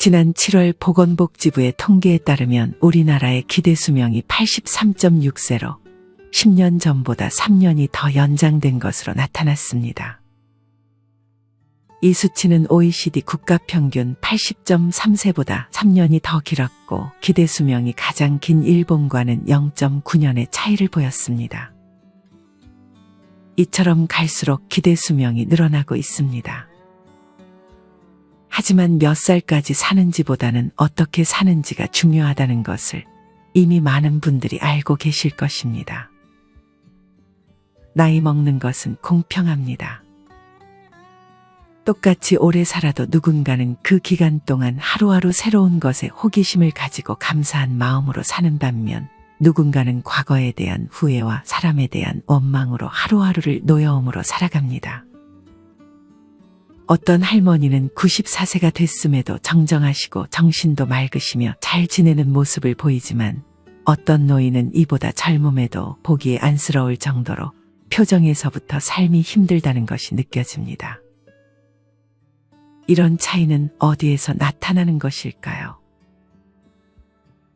지난 7월 보건복지부의 통계에 따르면 우리나라의 기대 수명이 83.6세로 10년 전보다 3년이 더 연장된 것으로 나타났습니다. 이 수치는 OECD 국가평균 80.3세보다 3년이 더 길었고 기대 수명이 가장 긴 일본과는 0.9년의 차이를 보였습니다. 이처럼 갈수록 기대 수명이 늘어나고 있습니다. 하지만 몇 살까지 사는지보다는 어떻게 사는지가 중요하다는 것을 이미 많은 분들이 알고 계실 것입니다. 나이 먹는 것은 공평합니다. 똑같이 오래 살아도 누군가는 그 기간 동안 하루하루 새로운 것에 호기심을 가지고 감사한 마음으로 사는 반면 누군가는 과거에 대한 후회와 사람에 대한 원망으로 하루하루를 노여움으로 살아갑니다. 어떤 할머니는 94세가 됐음에도 정정하시고 정신도 맑으시며 잘 지내는 모습을 보이지만 어떤 노인은 이보다 젊음에도 보기에 안쓰러울 정도로 표정에서부터 삶이 힘들다는 것이 느껴집니다. 이런 차이는 어디에서 나타나는 것일까요?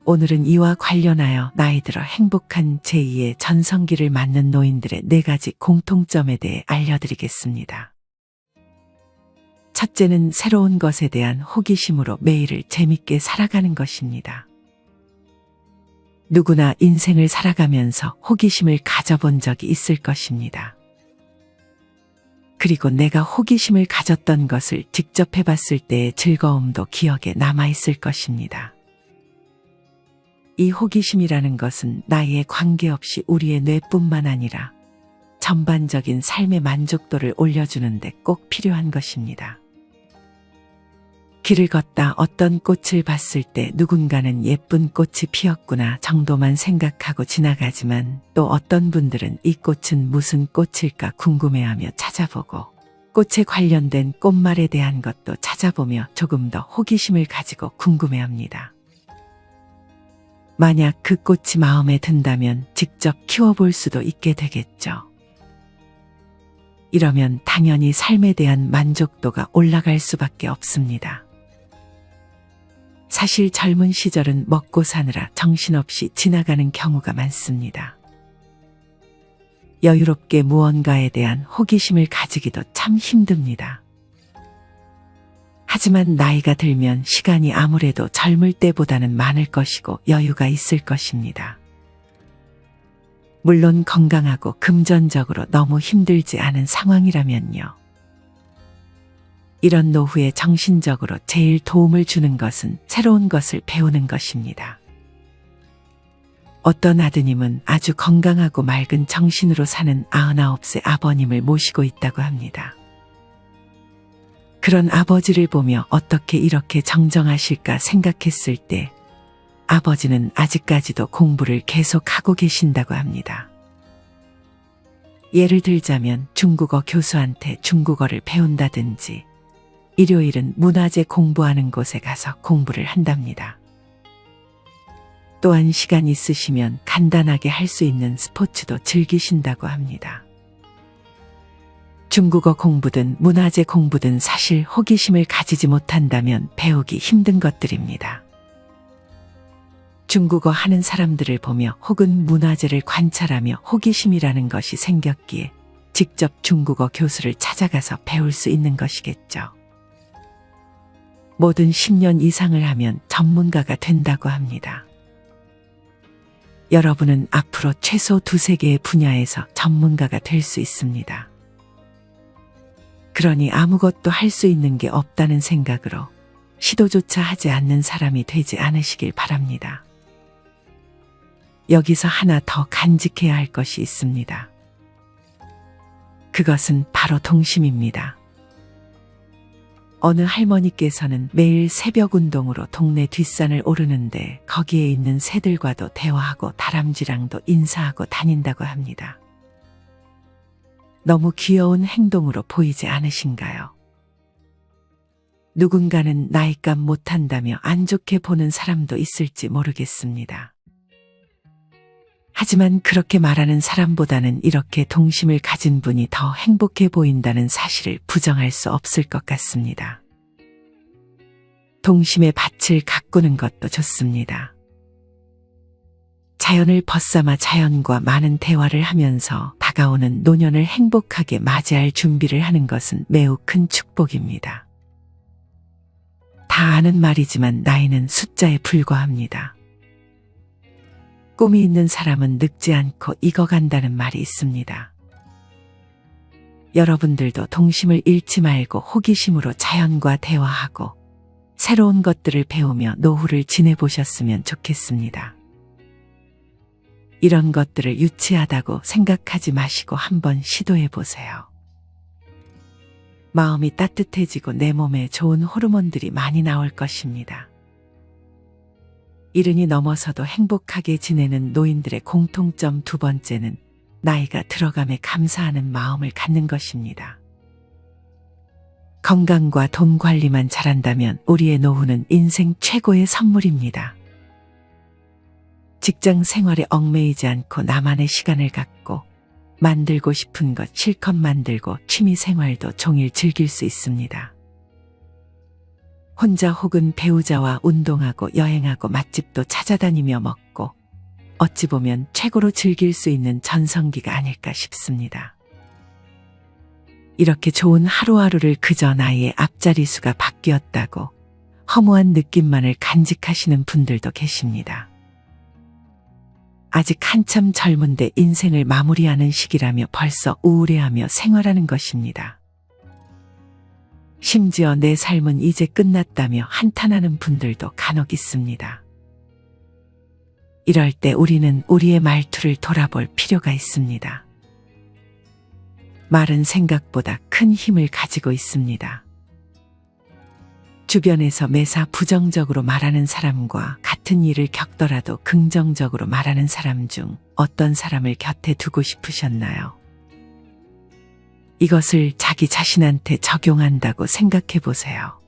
오늘은 이와 관련하여 나이 들어 행복한 제2의 전성기를 맞는 노인들의 4가지 공통점에 대해 알려드리겠습니다. 첫째는 새로운 것에 대한 호기심으로 매일을 재밌게 살아가는 것입니다. 누구나 인생을 살아가면서 호기심을 가져본 적이 있을 것입니다. 그리고 내가 호기심을 가졌던 것을 직접 해봤을 때의 즐거움도 기억에 남아있을 것입니다. 이 호기심이라는 것은 나이에 관계없이 우리의 뇌뿐만 아니라 전반적인 삶의 만족도를 올려주는데 꼭 필요한 것입니다. 길을 걷다 어떤 꽃을 봤을 때 누군가는 예쁜 꽃이 피었구나 정도만 생각하고 지나가지만 또 어떤 분들은 이 꽃은 무슨 꽃일까 궁금해하며 찾아보고 꽃에 관련된 꽃말에 대한 것도 찾아보며 조금 더 호기심을 가지고 궁금해합니다. 만약 그 꽃이 마음에 든다면 직접 키워볼 수도 있게 되겠죠. 이러면 당연히 삶에 대한 만족도가 올라갈 수밖에 없습니다. 사실 젊은 시절은 먹고 사느라 정신없이 지나가는 경우가 많습니다. 여유롭게 무언가에 대한 호기심을 가지기도 참 힘듭니다. 하지만 나이가 들면 시간이 아무래도 젊을 때보다는 많을 것이고 여유가 있을 것입니다. 물론 건강하고 금전적으로 너무 힘들지 않은 상황이라면요. 이런 노후에 정신적으로 제일 도움을 주는 것은 새로운 것을 배우는 것입니다. 어떤 아드님은 아주 건강하고 맑은 정신으로 사는 99세 아버님을 모시고 있다고 합니다. 그런 아버지를 보며 어떻게 이렇게 정정하실까 생각했을 때 아버지는 아직까지도 공부를 계속하고 계신다고 합니다. 예를 들자면 중국어 교수한테 중국어를 배운다든지 일요일은 문화재 공부하는 곳에 가서 공부를 한답니다. 또한 시간 있으시면 간단하게 할 수 있는 스포츠도 즐기신다고 합니다. 중국어 공부든 문화재 공부든 사실 호기심을 가지지 못한다면 배우기 힘든 것들입니다. 중국어 하는 사람들을 보며 혹은 문화재를 관찰하며 호기심이라는 것이 생겼기에 직접 중국어 교수를 찾아가서 배울 수 있는 것이겠죠. 뭐든 10년 이상을 하면 전문가가 된다고 합니다. 여러분은 앞으로 최소 2-3개의 분야에서 전문가가 될 수 있습니다. 그러니 아무것도 할 수 있는 게 없다는 생각으로 시도조차 하지 않는 사람이 되지 않으시길 바랍니다. 여기서 하나 더 간직해야 할 것이 있습니다. 그것은 바로 동심입니다. 어느 할머니께서는 매일 새벽 운동으로 동네 뒷산을 오르는데 거기에 있는 새들과도 대화하고 다람쥐랑도 인사하고 다닌다고 합니다. 너무 귀여운 행동으로 보이지 않으신가요? 누군가는 나이값 못한다며 안 좋게 보는 사람도 있을지 모르겠습니다. 하지만 그렇게 말하는 사람보다는 이렇게 동심을 가진 분이 더 행복해 보인다는 사실을 부정할 수 없을 것 같습니다. 동심의 밭을 가꾸는 것도 좋습니다. 자연을 벗삼아 자연과 많은 대화를 하면서 다가오는 노년을 행복하게 맞이할 준비를 하는 것은 매우 큰 축복입니다. 다 아는 말이지만 나이는 숫자에 불과합니다. 꿈이 있는 사람은 늙지 않고 익어간다는 말이 있습니다. 여러분들도 동심을 잃지 말고 호기심으로 자연과 대화하고 새로운 것들을 배우며 노후를 지내보셨으면 좋겠습니다. 이런 것들을 유치하다고 생각하지 마시고 한번 시도해 보세요. 마음이 따뜻해지고 내 몸에 좋은 호르몬들이 많이 나올 것입니다. 이른이 넘어서도 행복하게 지내는 노인들의 공통점 두 번째는 나이가 들어감에 감사하는 마음을 갖는 것입니다. 건강과 돈 관리만 잘한다면 우리의 노후는 인생 최고의 선물입니다. 직장 생활에 얽매이지 않고 나만의 시간을 갖고 만들고 싶은 것 실컷 만들고 취미 생활도 종일 즐길 수 있습니다. 혼자 혹은 배우자와 운동하고 여행하고 맛집도 찾아다니며 먹고 어찌 보면 최고로 즐길 수 있는 전성기가 아닐까 싶습니다. 이렇게 좋은 하루하루를 그저 나이의 앞자리 수가 바뀌었다고 허무한 느낌만을 간직하시는 분들도 계십니다. 아직 한참 젊은데 인생을 마무리하는 시기라며 벌써 우울해하며 생활하는 것입니다. 심지어 내 삶은 이제 끝났다며 한탄하는 분들도 간혹 있습니다. 이럴 때 우리는 우리의 말투를 돌아볼 필요가 있습니다. 말은 생각보다 큰 힘을 가지고 있습니다. 주변에서 매사 부정적으로 말하는 사람과 같은 일을 겪더라도 긍정적으로 말하는 사람 중 어떤 사람을 곁에 두고 싶으셨나요? 이것을 자기 자신한테 적용한다고 생각해 보세요.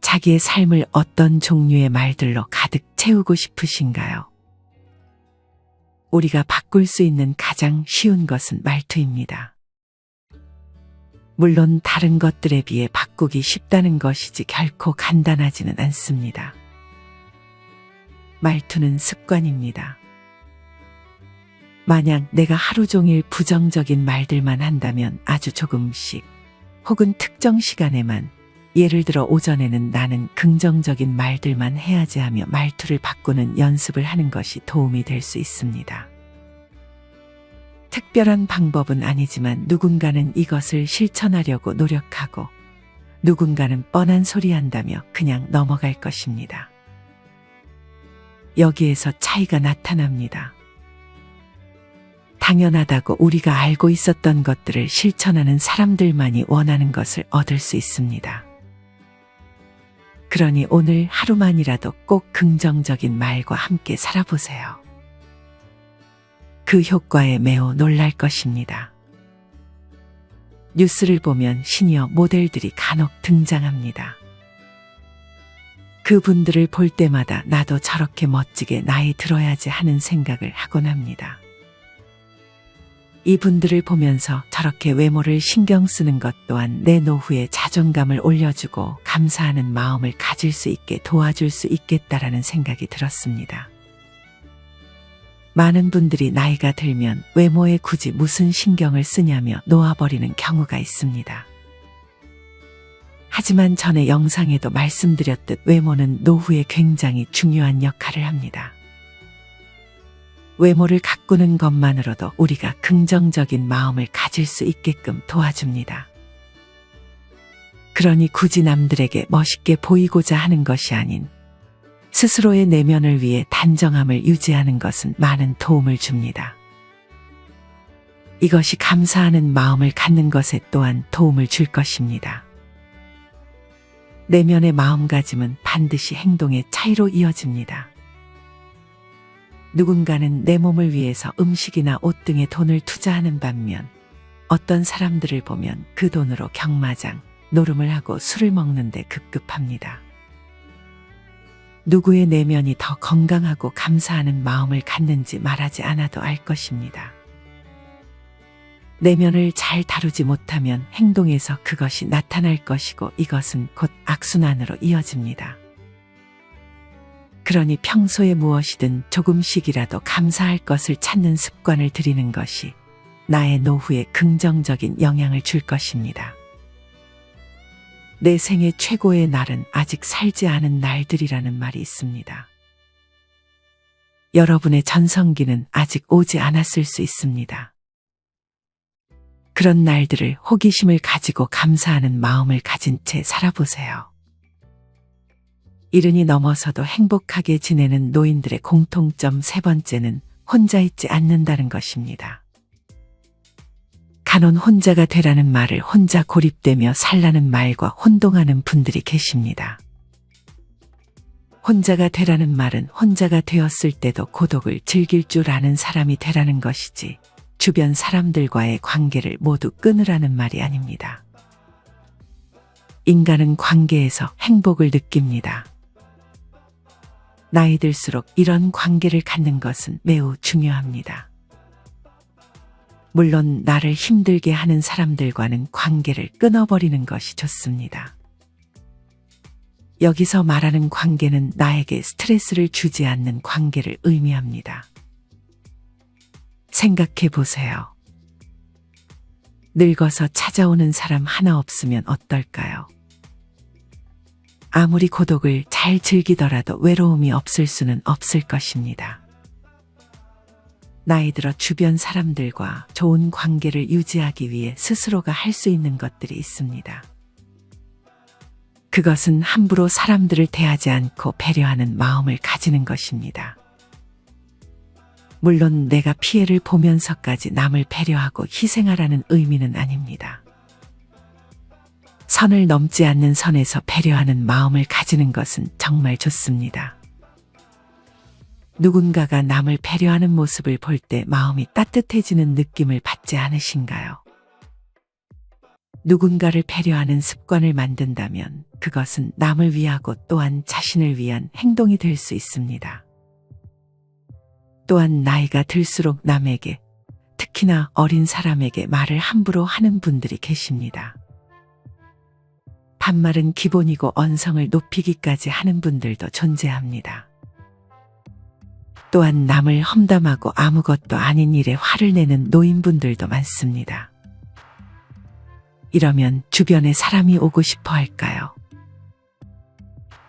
자기의 삶을 어떤 종류의 말들로 가득 채우고 싶으신가요? 우리가 바꿀 수 있는 가장 쉬운 것은 말투입니다. 물론 다른 것들에 비해 바꾸기 쉽다는 것이지 결코 간단하지는 않습니다. 말투는 습관입니다. 만약 내가 하루 종일 부정적인 말들만 한다면 아주 조금씩 혹은 특정 시간에만 예를 들어 오전에는 나는 긍정적인 말들만 해야지 하며 말투를 바꾸는 연습을 하는 것이 도움이 될 수 있습니다. 특별한 방법은 아니지만 누군가는 이것을 실천하려고 노력하고 누군가는 뻔한 소리 한다며 그냥 넘어갈 것입니다. 여기에서 차이가 나타납니다. 당연하다고 우리가 알고 있었던 것들을 실천하는 사람들만이 원하는 것을 얻을 수 있습니다. 그러니 오늘 하루만이라도 꼭 긍정적인 말과 함께 살아보세요. 그 효과에 매우 놀랄 것입니다. 뉴스를 보면 시니어 모델들이 간혹 등장합니다. 그분들을 볼 때마다 나도 저렇게 멋지게 나이 들어야지 하는 생각을 하곤 합니다. 이분들을 보면서 저렇게 외모를 신경 쓰는 것 또한 내 노후에 자존감을 올려주고 감사하는 마음을 가질 수 있게 도와줄 수 있겠다라는 생각이 들었습니다. 많은 분들이 나이가 들면 외모에 굳이 무슨 신경을 쓰냐며 놓아버리는 경우가 있습니다. 하지만 전에 영상에도 말씀드렸듯 외모는 노후에 굉장히 중요한 역할을 합니다. 외모를 가꾸는 것만으로도 우리가 긍정적인 마음을 가질 수 있게끔 도와줍니다. 그러니 굳이 남들에게 멋있게 보이고자 하는 것이 아닌 스스로의 내면을 위해 단정함을 유지하는 것은 많은 도움을 줍니다. 이것이 감사하는 마음을 갖는 것에 또한 도움을 줄 것입니다. 내면의 마음가짐은 반드시 행동의 차이로 이어집니다. 누군가는 내 몸을 위해서 음식이나 옷 등에 돈을 투자하는 반면 어떤 사람들을 보면 그 돈으로 경마장, 노름을 하고 술을 먹는데 급급합니다. 누구의 내면이 더 건강하고 감사하는 마음을 갖는지 말하지 않아도 알 것입니다. 내면을 잘 다루지 못하면 행동에서 그것이 나타날 것이고 이것은 곧 악순환으로 이어집니다. 그러니 평소에 무엇이든 조금씩이라도 감사할 것을 찾는 습관을 들이는 것이 나의 노후에 긍정적인 영향을 줄 것입니다. 내 생의 최고의 날은 아직 살지 않은 날들이라는 말이 있습니다. 여러분의 전성기는 아직 오지 않았을 수 있습니다. 그런 날들을 호기심을 가지고 감사하는 마음을 가진 채 살아보세요. 이른이 넘어서도 행복하게 지내는 노인들의 공통점 세 번째는 혼자 있지 않는다는 것입니다. 간혹 혼자가 되라는 말을 혼자 고립되며 살라는 말과 혼동하는 분들이 계십니다. 혼자가 되라는 말은 혼자가 되었을 때도 고독을 즐길 줄 아는 사람이 되라는 것이지 주변 사람들과의 관계를 모두 끊으라는 말이 아닙니다. 인간은 관계에서 행복을 느낍니다. 나이 들수록 이런 관계를 갖는 것은 매우 중요합니다. 물론 나를 힘들게 하는 사람들과는 관계를 끊어버리는 것이 좋습니다. 여기서 말하는 관계는 나에게 스트레스를 주지 않는 관계를 의미합니다. 생각해 보세요. 늙어서 찾아오는 사람 하나 없으면 어떨까요? 아무리 고독을 잘 즐기더라도 외로움이 없을 수는 없을 것입니다. 나이 들어 주변 사람들과 좋은 관계를 유지하기 위해 스스로가 할 수 있는 것들이 있습니다. 그것은 함부로 사람들을 대하지 않고 배려하는 마음을 가지는 것입니다. 물론 내가 피해를 보면서까지 남을 배려하고 희생하라는 의미는 아닙니다. 선을 넘지 않는 선에서 배려하는 마음을 가지는 것은 정말 좋습니다. 누군가가 남을 배려하는 모습을 볼 때 마음이 따뜻해지는 느낌을 받지 않으신가요? 누군가를 배려하는 습관을 만든다면 그것은 남을 위하고 또한 자신을 위한 행동이 될 수 있습니다. 또한 나이가 들수록 남에게, 특히나 어린 사람에게 말을 함부로 하는 분들이 계십니다. 반말은 기본이고 언성을 높이기까지 하는 분들도 존재합니다. 또한 남을 험담하고 아무것도 아닌 일에 화를 내는 노인분들도 많습니다. 이러면 주변에 사람이 오고 싶어 할까요?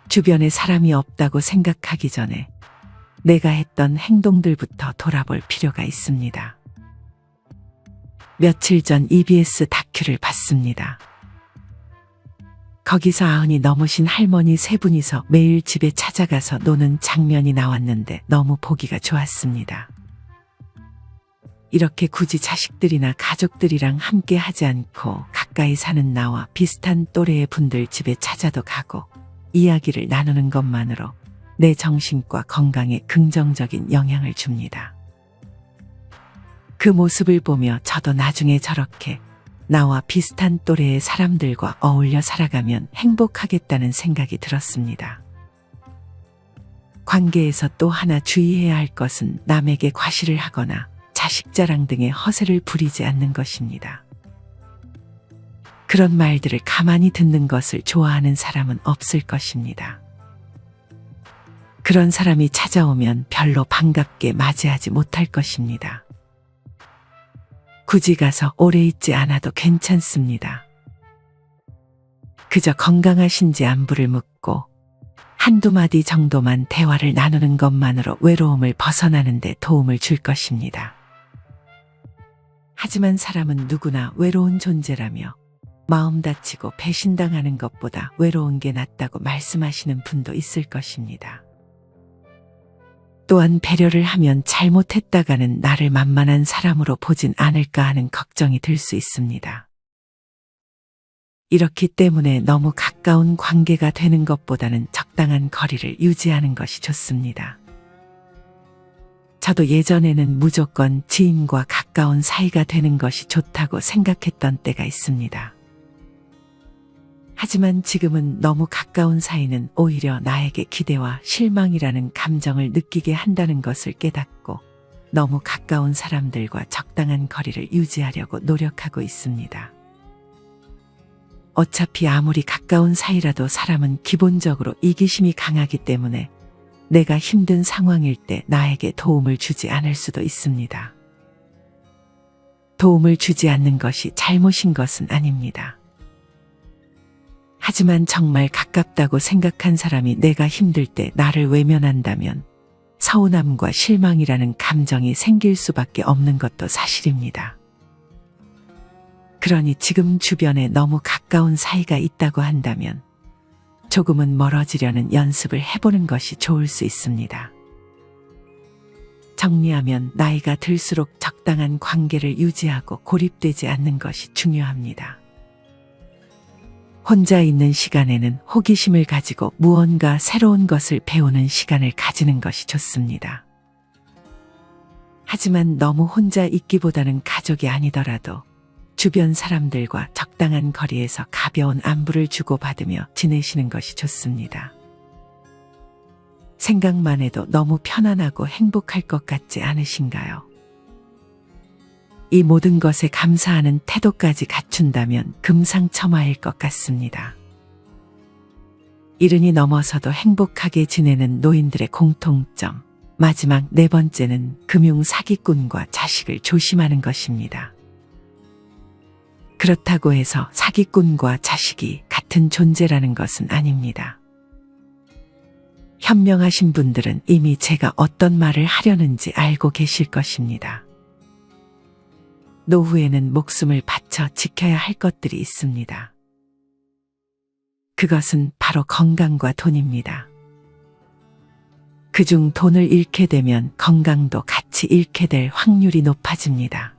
주변에 사람이 없다고 생각하기 전에 내가 했던 행동들부터 돌아볼 필요가 있습니다. 며칠 전 EBS 다큐를 봤습니다. 거기서 90이 넘으신 할머니 세 분이서 매일 집에 찾아가서 노는 장면이 나왔는데 너무 보기가 좋았습니다. 이렇게 굳이 자식들이나 가족들이랑 함께 하지 않고 가까이 사는 나와 비슷한 또래의 분들 집에 찾아도 가고 이야기를 나누는 것만으로 내 정신과 건강에 긍정적인 영향을 줍니다. 그 모습을 보며 저도 나중에 저렇게 나와 비슷한 또래의 사람들과 어울려 살아가면 행복하겠다는 생각이 들었습니다. 관계에서 또 하나 주의해야 할 것은 남에게 과시를 하거나 자식 자랑 등의 허세를 부리지 않는 것입니다. 그런 말들을 가만히 듣는 것을 좋아하는 사람은 없을 것입니다. 그런 사람이 찾아오면 별로 반갑게 맞이하지 못할 것입니다. 굳이 가서 오래 있지 않아도 괜찮습니다. 그저 건강하신지 안부를 묻고 한두 마디 정도만 대화를 나누는 것만으로 외로움을 벗어나는 데 도움을 줄 것입니다. 하지만 사람은 누구나 외로운 존재라며 마음 다치고 배신당하는 것보다 외로운 게 낫다고 말씀하시는 분도 있을 것입니다. 또한 배려를 하면 잘못했다가는 나를 만만한 사람으로 보진 않을까 하는 걱정이 들 수 있습니다. 이렇기 때문에 너무 가까운 관계가 되는 것보다는 적당한 거리를 유지하는 것이 좋습니다. 저도 예전에는 무조건 지인과 가까운 사이가 되는 것이 좋다고 생각했던 때가 있습니다. 하지만 지금은 너무 가까운 사이는 오히려 나에게 기대와 실망이라는 감정을 느끼게 한다는 것을 깨닫고 너무 가까운 사람들과 적당한 거리를 유지하려고 노력하고 있습니다. 어차피 아무리 가까운 사이라도 사람은 기본적으로 이기심이 강하기 때문에 내가 힘든 상황일 때 나에게 도움을 주지 않을 수도 있습니다. 도움을 주지 않는 것이 잘못인 것은 아닙니다. 하지만 정말 가깝다고 생각한 사람이 내가 힘들 때 나를 외면한다면 서운함과 실망이라는 감정이 생길 수밖에 없는 것도 사실입니다. 그러니 지금 주변에 너무 가까운 사이가 있다고 한다면 조금은 멀어지려는 연습을 해보는 것이 좋을 수 있습니다. 정리하면 나이가 들수록 적당한 관계를 유지하고 고립되지 않는 것이 중요합니다. 혼자 있는 시간에는 호기심을 가지고 무언가 새로운 것을 배우는 시간을 가지는 것이 좋습니다. 하지만 너무 혼자 있기보다는 가족이 아니더라도 주변 사람들과 적당한 거리에서 가벼운 안부를 주고받으며 지내시는 것이 좋습니다. 생각만 해도 너무 편안하고 행복할 것 같지 않으신가요? 이 모든 것에 감사하는 태도까지 갖춘다면 금상첨화일 것 같습니다. 이른이 넘어서도 행복하게 지내는 노인들의 공통점. 마지막 네 번째는 금융 사기꾼과 자식을 조심하는 것입니다. 그렇다고 해서 사기꾼과 자식이 같은 존재라는 것은 아닙니다. 현명하신 분들은 이미 제가 어떤 말을 하려는지 알고 계실 것입니다. 노후에는 목숨을 바쳐 지켜야 할 것들이 있습니다. 그것은 바로 건강과 돈입니다. 그중 돈을 잃게 되면 건강도 같이 잃게 될 확률이 높아집니다.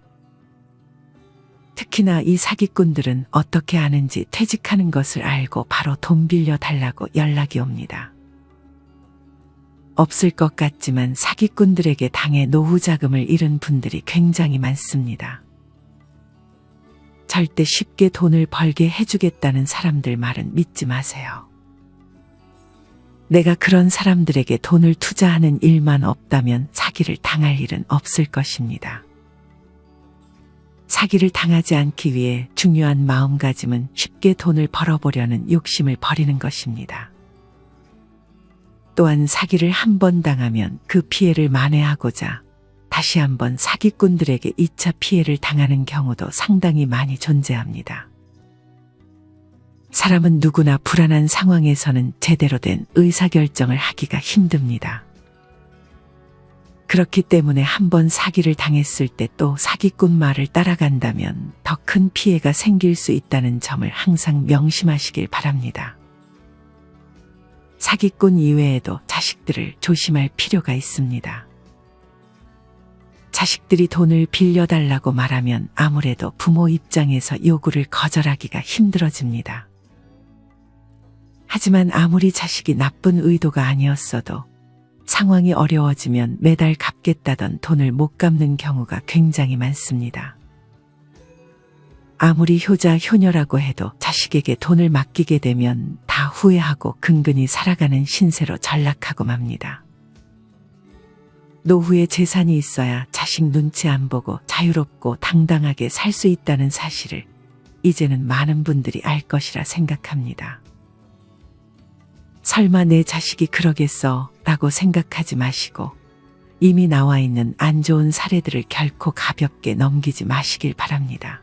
특히나 이 사기꾼들은 어떻게 하는지 퇴직하는 것을 알고 바로 돈 빌려 달라고 연락이 옵니다. 없을 것 같지만 사기꾼들에게 당해 노후 자금을 잃은 분들이 굉장히 많습니다. 절대 쉽게 돈을 벌게 해주겠다는 사람들 말은 믿지 마세요. 내가 그런 사람들에게 돈을 투자하는 일만 없다면 사기를 당할 일은 없을 것입니다. 사기를 당하지 않기 위해 중요한 마음가짐은 쉽게 돈을 벌어보려는 욕심을 버리는 것입니다. 또한 사기를 한 번 당하면 그 피해를 만회하고자 다시 한번 사기꾼들에게 2차 피해를 당하는 경우도 상당히 많이 존재합니다. 사람은 누구나 불안한 상황에서는 제대로 된 의사결정을 하기가 힘듭니다. 그렇기 때문에 한 번 사기를 당했을 때 또 사기꾼 말을 따라간다면 더 큰 피해가 생길 수 있다는 점을 항상 명심하시길 바랍니다. 사기꾼 이외에도 자식들을 조심할 필요가 있습니다. 자식들이 돈을 빌려달라고 말하면 아무래도 부모 입장에서 요구를 거절하기가 힘들어집니다. 하지만 아무리 자식이 나쁜 의도가 아니었어도 상황이 어려워지면 매달 갚겠다던 돈을 못 갚는 경우가 굉장히 많습니다. 아무리 효자 효녀라고 해도 자식에게 돈을 맡기게 되면 다 후회하고 근근히 살아가는 신세로 전락하고 맙니다. 노후에 재산이 있어야 자식 눈치 안 보고 자유롭고 당당하게 살 수 있다는 사실을 이제는 많은 분들이 알 것이라 생각합니다. 설마 내 자식이 그러겠어 라고 생각하지 마시고 이미 나와 있는 안 좋은 사례들을 결코 가볍게 넘기지 마시길 바랍니다.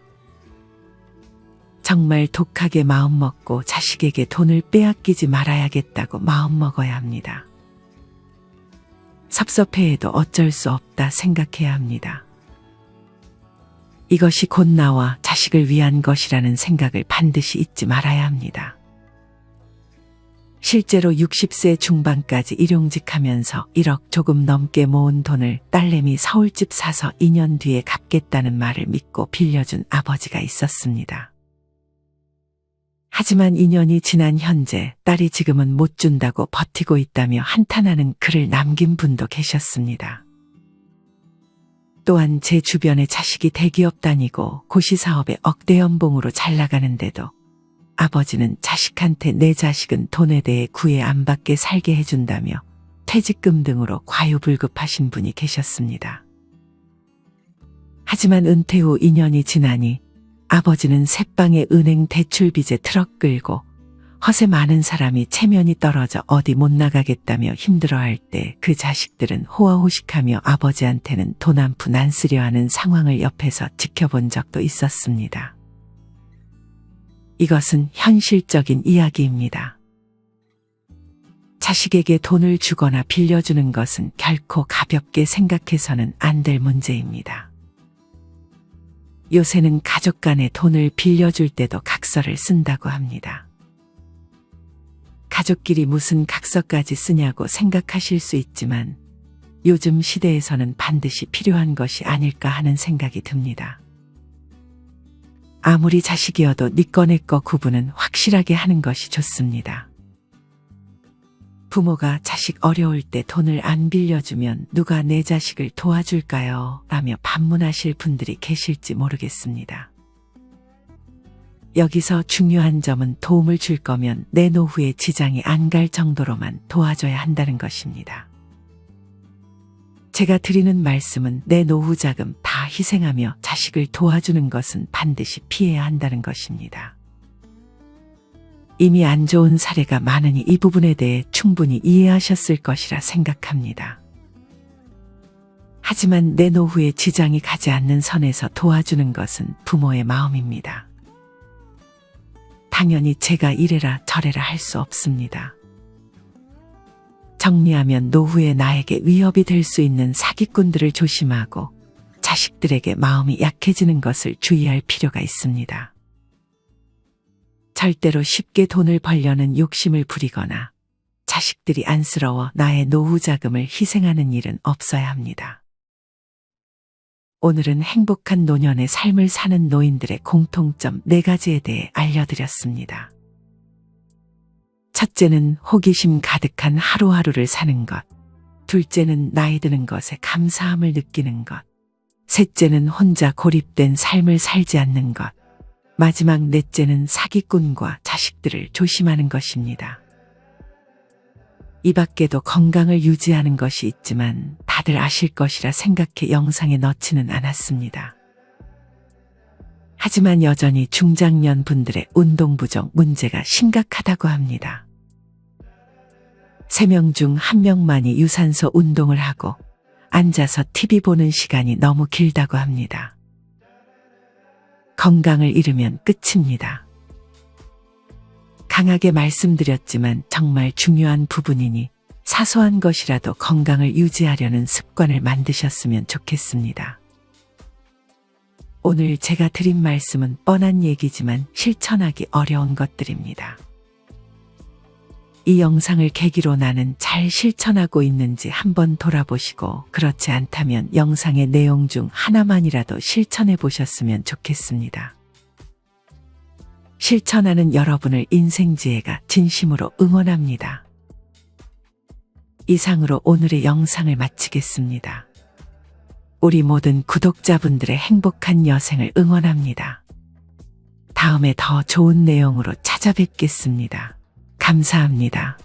정말 독하게 마음먹고 자식에게 돈을 빼앗기지 말아야겠다고 마음먹어야 합니다. 섭섭해해도 어쩔 수 없다 생각해야 합니다. 이것이 곧 나와 자식을 위한 것이라는 생각을 반드시 잊지 말아야 합니다. 실제로 60세 중반까지 일용직하면서 1억 조금 넘게 모은 돈을 딸내미 서울집 사서 2년 뒤에 갚겠다는 말을 믿고 빌려준 아버지가 있었습니다. 하지만 2년이 지난 현재 딸이 지금은 못 준다고 버티고 있다며 한탄하는 글을 남긴 분도 계셨습니다. 또한 제 주변에 자식이 대기업 다니고 고시사업에 억대 연봉으로 잘 나가는데도 아버지는 자식한테 내 자식은 돈에 대해 구애 안 받게 살게 해준다며 퇴직금 등으로 과유불급하신 분이 계셨습니다. 하지만 은퇴 후 2년이 지나니 아버지는 새빵의 은행 대출빚에 트럭 끌고 허세 많은 사람이 체면이 떨어져 어디 못 나가겠다며 힘들어할 때 그 자식들은 호화호식하며 아버지한테는 돈 한 푼 안 쓰려 하는 상황을 옆에서 지켜본 적도 있었습니다. 이것은 현실적인 이야기입니다. 자식에게 돈을 주거나 빌려주는 것은 결코 가볍게 생각해서는 안 될 문제입니다. 요새는 가족 간에 돈을 빌려줄 때도 각서를 쓴다고 합니다. 가족끼리 무슨 각서까지 쓰냐고 생각하실 수 있지만 요즘 시대에서는 반드시 필요한 것이 아닐까 하는 생각이 듭니다. 아무리 자식이어도 네 거 내 거 구분은 확실하게 하는 것이 좋습니다. 부모가 자식 어려울 때 돈을 안 빌려주면 누가 내 자식을 도와줄까요? 라며 반문하실 분들이 계실지 모르겠습니다. 여기서 중요한 점은 도움을 줄 거면 내 노후에 지장이 안 갈 정도로만 도와줘야 한다는 것입니다. 제가 드리는 말씀은 내 노후 자금 다 희생하며 자식을 도와주는 것은 반드시 피해야 한다는 것입니다. 이미 안 좋은 사례가 많으니 이 부분에 대해 충분히 이해하셨을 것이라 생각합니다. 하지만 내 노후에 지장이 가지 않는 선에서 도와주는 것은 부모의 마음입니다. 당연히 제가 이래라 저래라 할 수 없습니다. 정리하면 노후에 나에게 위협이 될 수 있는 사기꾼들을 조심하고 자식들에게 마음이 약해지는 것을 주의할 필요가 있습니다. 절대로 쉽게 돈을 벌려는 욕심을 부리거나 자식들이 안쓰러워 나의 노후 자금을 희생하는 일은 없어야 합니다. 오늘은 행복한 노년의 삶을 사는 노인들의 공통점 4가지에 대해 알려드렸습니다. 첫째는 호기심 가득한 하루하루를 사는 것. 둘째는 나이 드는 것에 감사함을 느끼는 것. 셋째는 혼자 고립된 삶을 살지 않는 것. 마지막 넷째는 사기꾼과 자식들을 조심하는 것입니다. 이 밖에도 건강을 유지하는 것이 있지만 다들 아실 것이라 생각해 영상에 넣지는 않았습니다. 하지만 여전히 중장년 분들의 운동 부족 문제가 심각하다고 합니다. 3명 중 1명만이 유산소 운동을 하고 앉아서 TV 보는 시간이 너무 길다고 합니다. 건강을 잃으면 끝입니다. 강하게 말씀드렸지만 정말 중요한 부분이니 사소한 것이라도 건강을 유지하려는 습관을 만드셨으면 좋겠습니다. 오늘 제가 드린 말씀은 뻔한 얘기지만 실천하기 어려운 것들입니다. 이 영상을 계기로 나는 잘 실천하고 있는지 한번 돌아보시고 그렇지 않다면 영상의 내용 중 하나만이라도 실천해 보셨으면 좋겠습니다. 실천하는 여러분을 인생지혜가 진심으로 응원합니다. 이상으로 오늘의 영상을 마치겠습니다. 우리 모든 구독자분들의 행복한 여생을 응원합니다. 다음에 더 좋은 내용으로 찾아뵙겠습니다. 감사합니다.